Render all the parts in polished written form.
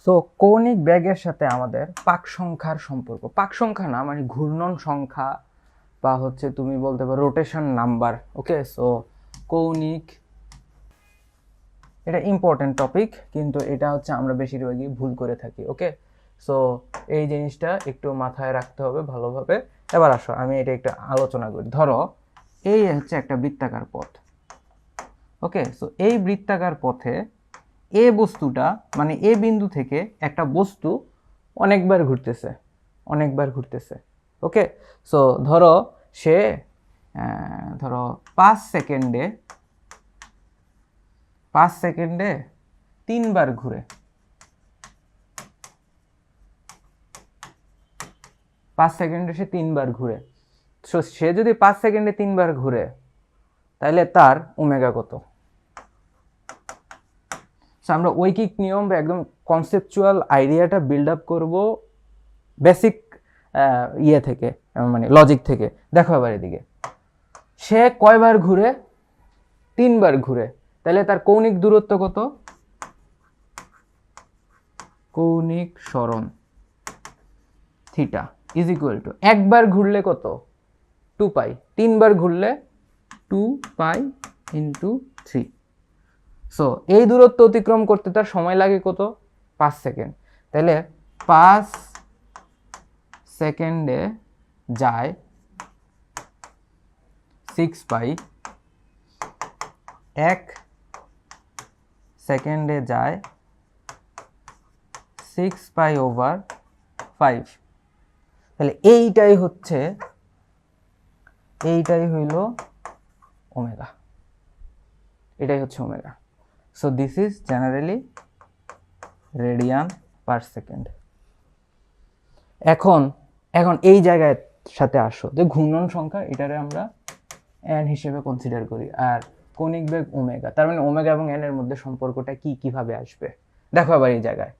So কৌণিক বেগের সাথে আমাদের পাক সংখ্যার সম্পর্ক, পাক সংখ্যা না মানে ঘূর্ণন সংখ্যা বা হচ্ছে তুমি বলতে পারো রোটেশন নাম্বার। ওকে, সো কৌণিক, এটা ইম্পর্টেন্ট টপিক, কিন্তু এটা হচ্ছে আমরা বেশিরভাগই ভুল করে থাকি। ওকে, সো এই জিনিসটা একটু মাথায় রাখতে হবে ভালোভাবে। এবার আসো আমি এটা একটু আলোচনা করি। ধরো এই হচ্ছে একটা বৃত্তাকার পথ। ওকে, সো এই বৃত্তাকার পথে এ বস্তুটা মানে এ বিন্দু থেকে একটা বস্তু অনেকবার ঘুরতেছে। ওকে, সো ধরো সে ধরো 5 সেকেন্ডে 3বার ঘুরে, 5 সেকেন্ডে সে 3বার ঘুরে। সো সে যদি 5 সেকেন্ডে 3বার ঘুরে তাহলে তার ওমেগা কত? আমরা ঐকিক নিয়ম বা একদম কনসেপচুয়াল আইডিয়াটা বিল্ড আপ করবো বেসিক ইয়ে থেকে, মানে লজিক থেকে। দেখো এবার এদিকে সে কয়বার ঘুরে? 3বার ঘুরে, তাহলে তার কৌণিক দূরত্ব কত? কৌণিক সরণ থিটা ইজ ইকুয়াল টু, একবার ঘুরলে কত? 2 পাই, 3বার ঘুরলে 2 পাই ইন্টু 3। সো এই দূরত্ব অতিক্রম করতে তার সময় লাগে কত? 5 সেকেন্ড। তাহলে 5 সেকেন্ডে যায় 6 পাই, 1 সেকেন্ডে যায় 6 পাই/5। তাহলে এইটাই হইল ওমেগা, এটাই হচ্ছে omega. So this is generally radian per second. এখন এই জায়গায় সাথে আসো যে ঘূর্ণন সংখ্যা, এটারে আমরা এন হিসেবে কনসিডার করি, আর কৌণিক বেগ ওমেগা। তার মানে ওমেগা এবং এন এর মধ্যে সম্পর্কটা কিভাবে আসবে দেখো। আবার এই জায়গায়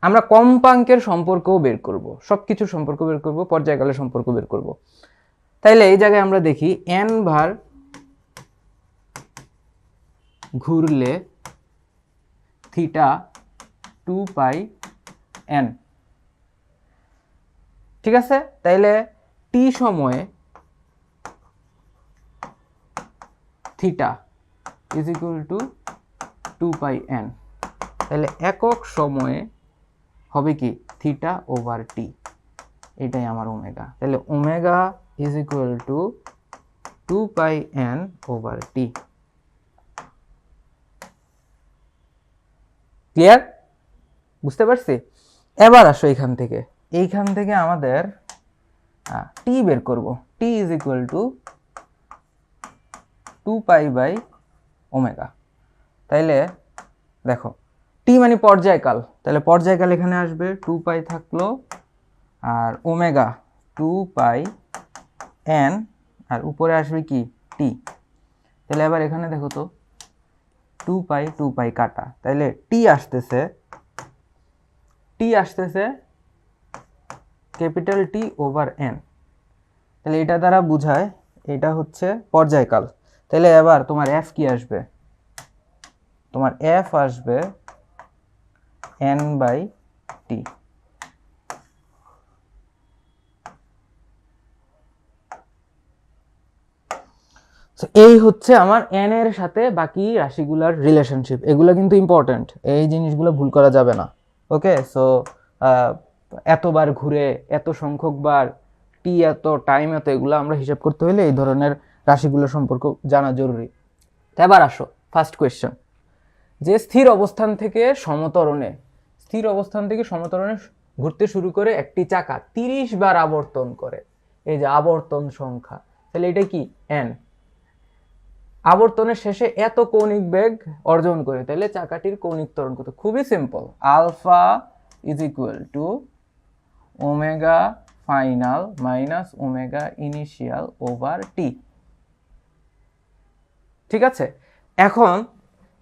আমরা কম্পাঙ্কের সম্পর্কও বের করব, সবকিছুর সম্পর্ক বের করব, পর্যায়কালের সম্পর্ক বের করব। তাইলে এই জায়গায় আমরা দেখি এন বার ঘুরলে থিটা 2πn। ঠিক আছে, তাইলে টি সময়ে theta is equal two 2πn। তাহলে একক সময়ে হবে কি? θ/t, এটাই আমার ওমেগা। তাহলে omega is equal two 2πn/t। Clear? বুঝতে পারছি? এবার আসো এইখান থেকে আমাদের টি বের করব। টি ইজ ইকুয়াল টু 2π/ω। তাইলে দেখো টি মানে পর্যায়কাল, তাহলে পর্যায়কাল এখানে আসবে 2π থাকলো, আর ওমেগা 2πn, আর উপরে আসবে কি? টি। তাহলে এবার এখানে দেখো তো 2π কাটা, তাইলে টি আসতেছে ক্যাপিটাল T/n। তাহলে এটা দ্বারা বোঝায় এটা হচ্ছে পর্যায়কাল। তাহলে এবার তোমার এফ কি আসবে? তোমার এফ আসবে n/t। এই হচ্ছে আমার n এর সাথে বাকি রাশিগুলার রিলেশনশিপ। এগুলো কিন্তু ইম্পর্টেন্ট, এই জিনিসগুলো ভুল করা যাবে না। ওকে, সো এতবার ঘুরে, এত সংখ্যক বার, টি এত, টাইম এত, এগুলো আমরা হিসাব করতে হলে এই ধরনের রাশিগুলোর সম্পর্ক জানা জরুরি। এবার আসো ফার্স্ট কোয়েশ্চেন, যে স্থির অবস্থান থেকে সমতরণে ঘুরতে শুরু করে একটি চাকা 30 বার আবর্তন করে, এই যে আবর্তন সংখ্যা, তাহলে এটা কি? n। আবর্তনের শেষে এত কৌণিক বেগ অর্জন করে, তাহলে চাকাটির কৌণিক ত্বরণ কত? খুবই simple, alpha is equal to omega final minus omega initial over t. ঠিক আছে, এখন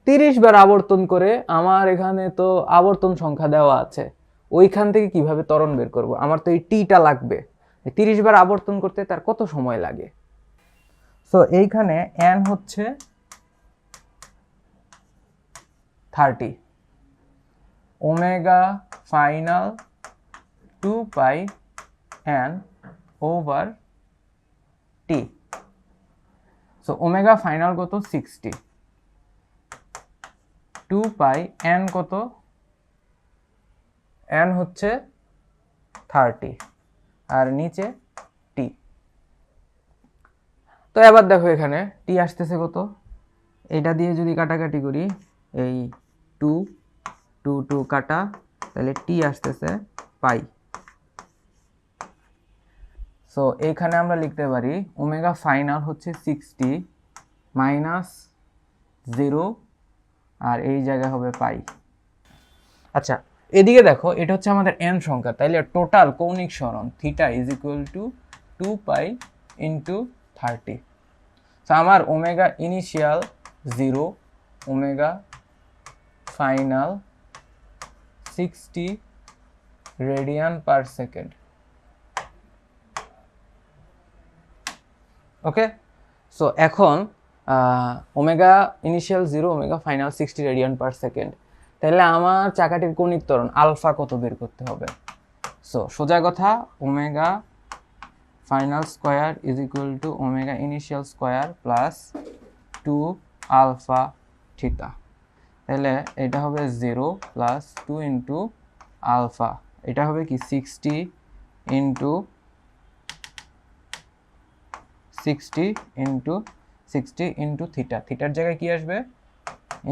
30 বার আবর্তন করে, আমার এখানে তো আবর্তন সংখ্যা দেওয়া আছে, ওইখান থেকে কিভাবে ত্বরণ বের করব? আমার তো এই টিটা লাগবে। 30 বার আবর্তন করতে তার কত সময় লাগে? সো এইখানে n হচ্ছে 30, ওমেগা ফাইনাল 2 পাই n ওভার টি। সো ওমেগা ফাইনাল কত 60, 2 পাই n কত, n হচ্ছে 30 আর নিচে টি। তো এবার দেখো এখানে টি আসতেছে কত, এটা দিয়ে যদি কাটাকাটি করি এই 2 2 2 কাটা, তাহলে টি আসতেছে পাই। সো এইখানে আমরা লিখতে পারি ওমেগা ফাইনাল হচ্ছে 60 মাইনাস 0 আর এই জায়গায় হবে পাই। আচ্ছা এদিকে দেখো এটা হচ্ছে আমাদের n সংখ্যা, তাইলে টোটাল কৌণিক সরণ theta is equal to 2 pi into 30। So আমার omega initial 0, omega final 60 radian per second. Okay, so এখন omega initial 0, omega final 60 radian per second, তাহলে আমার চাকাটির কৌণিক ত্বরণ আলফা কত বের করতে হবে। সো সোজা কথা omega final square is equal to omega initial square plus 2 alpha theta, তাহলে এটা হবে 0 প্লাস 2 ইন্টু আলফা, এটা হবে কি 60 ইন্টু 60 ইন্টু 60 ইন্টু থিটা, থিটার জায়গায় কি আসবে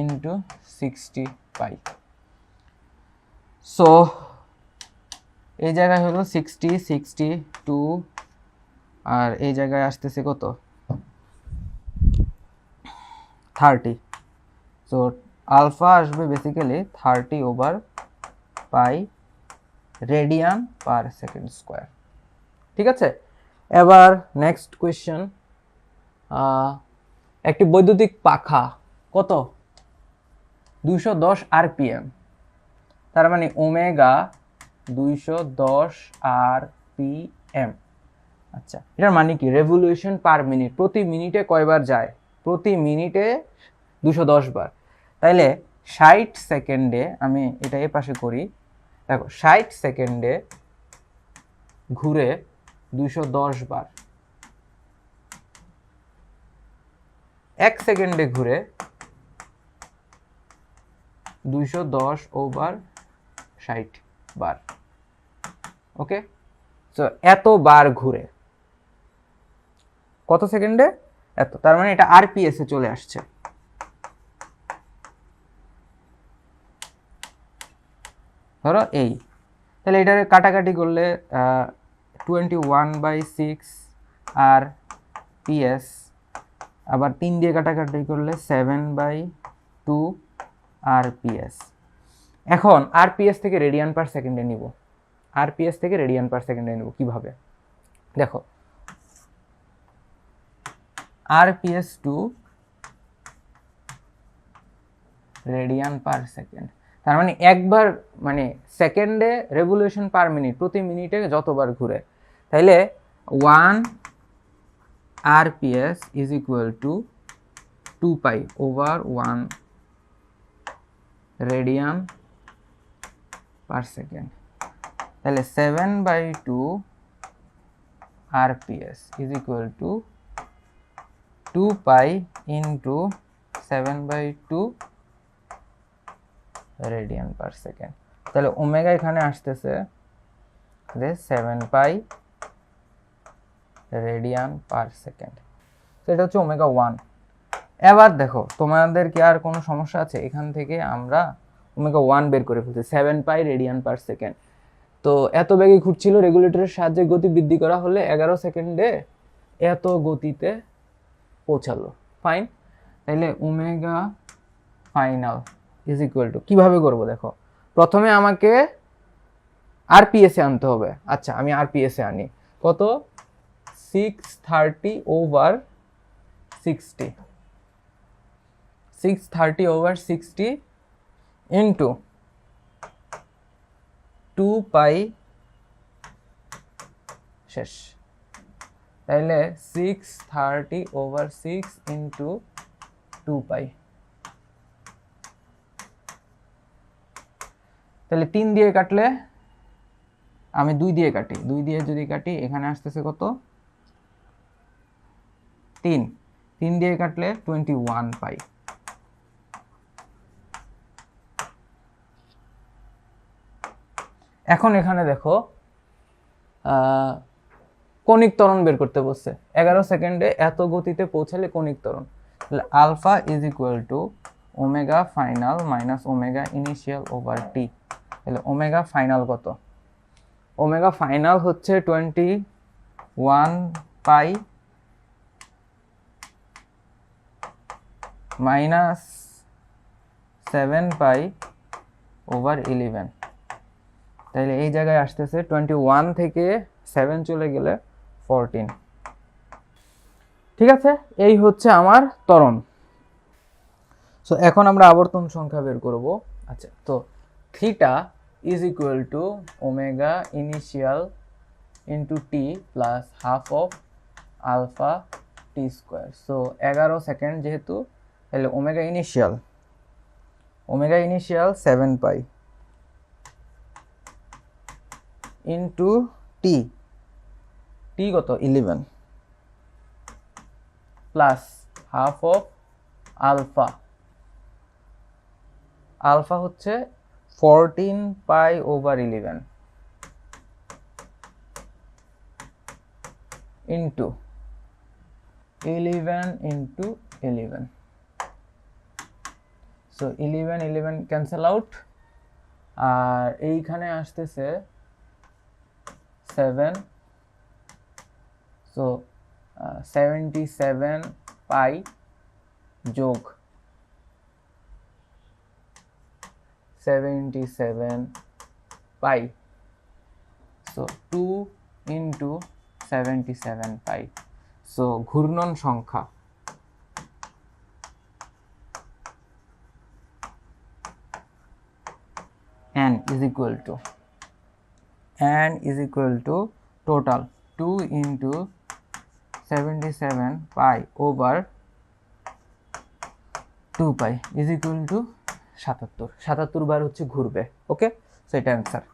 ইন্টু 60 পাই। সো এই জায়গায় হলো 60 62 আর এই জায়গায় আসতেছে কত 30। সো আলফা আসবে বেসিক্যালি 30 ওভার পাই রেডিয়ান পার সেকেন্ড স্কোয়ার। ঠিক আছে, এবার নেক্সট কোয়েশ্চেন, একটি বৈদ্যুতিক পাখা কত 210 আরপিএম, তার মানে ওমেগা 210 আরপিএম। আচ্ছা এটার মানে কি, রেভলিউশন পার মিনিট, প্রতি মিনিটে কয়বার যায়, প্রতি মিনিটে 210 বার। তাইলে 60 সেকেন্ডে, আমি এটা এ পাশে করি, দেখো 60 সেকেন্ডে ঘুরে 210 বার, 1 সেকেন্ডে ঘুরে 210 ওভার 60 বার। ওকে, সো এত বার ঘুরে কত সেকেন্ডে এত, তার মানে এটা আরপিএস এ চলে আসছে। ধরো এই, তাহলে এটার কাটাকাটি করলে 21/6 আর পিএস, আবার 3 দিয়ে কাটাকাটি করলে 7/2 আর পিএস। এখন আরপিএস থেকে রেডিয়ান পার সেকেন্ডে নিব, আরপিএস থেকে রেডিয়ান পার সেকেন্ডে নিব কিভাবে, দেখো RPS to radian per second, তার মানে একবার মানে সেকেন্ডে রেভলিউশন পার মিনিট, প্রতি মিনিটে যতবার ঘুরে, তাইলে 1 RPS is equal to 2 pi over 1 radian per second, তাহলে 7/2 RPS is equal to 2 pi into 7/2 radian per second. তাহলে ওমেগা এখানে আসতেছে 7 পাই রেডিয়ান পার সেকেন্ড, সেটা হচ্ছে ওমেগা 1। এবার দেখো তোমাদের কি আর কোনো সমস্যা আছে, এখান থেকে আমরা ওমেগা 1 বের করে ফেলছি 7 পাই রেডিয়ান পার সেকেন্ড। তো এত বেগে ঘুরছিল, রেগুলেটরের সাহায্যে গতি বৃদ্ধি করা হলে 11 সেকেন্ডে এত গতিতে পৌঁছালো। ফাইন, তাহলে omega final is equal two, কিভাবে করব দেখো, প্রথমে আমাকে আরপিএস এ আনতে হবে। আচ্ছা আমি আরপিএস এ আনি, কত 630 ওভার 60, 630 ওভার 60 ইন্টু 2 পাই শেষ, তাহলে 630 ওভার 6 ইন্টু 2 পাই। তাহলে 3 দিয়ে কাটলে, আমি 2 দিয়ে কাটি, 2 দিয়ে যদি কাটি এখানে আসতেছে কত, 3, 3 দিয়ে কাটলে 21 পাই। এখন এখানে দেখো কণিক ত্বরণ বের করতে বলছে। 11 সেকেন্ডে এত গতিতে পৌঁছালে কণিক ত্বরণ, তাহলে alpha is equal to omega final minus omega initial over t. তাহলে ওমেগা ফাইনাল কত, ওমেগা ফাইনাল হচ্ছে 21 পাই মাইনাস 7 পাই ওভার 11। তাহলে এই জায়গায় আসতেছে 21 থেকে 7 চলে গেলে 14। ঠিক আছে, এই হচ্ছে আমার ত্বরণ। সো এখন আমরা আবর্তন সংখ্যা বের করব। আচ্ছা, তো theta is equal to omega initial into t plus half of alpha t square. So 11 second যেহেতু, তাহলে omega initial 7 pi into t, t কত 11 plus half of alpha, alpha হচ্ছে 14 pi over 11 into 11 into 11। So 11 cancel out, আর এইখানে আসতেছে 7, so 77 pi যোগ 77 pi, so 2 into 77 pi. So ঘূর্ণন সংখ্যা n is equal to total 2 into 77 pi over 2 pi is equal to 77 বার হচ্ছে ঘুরবে। ওকে, so এটা অ্যান্সার।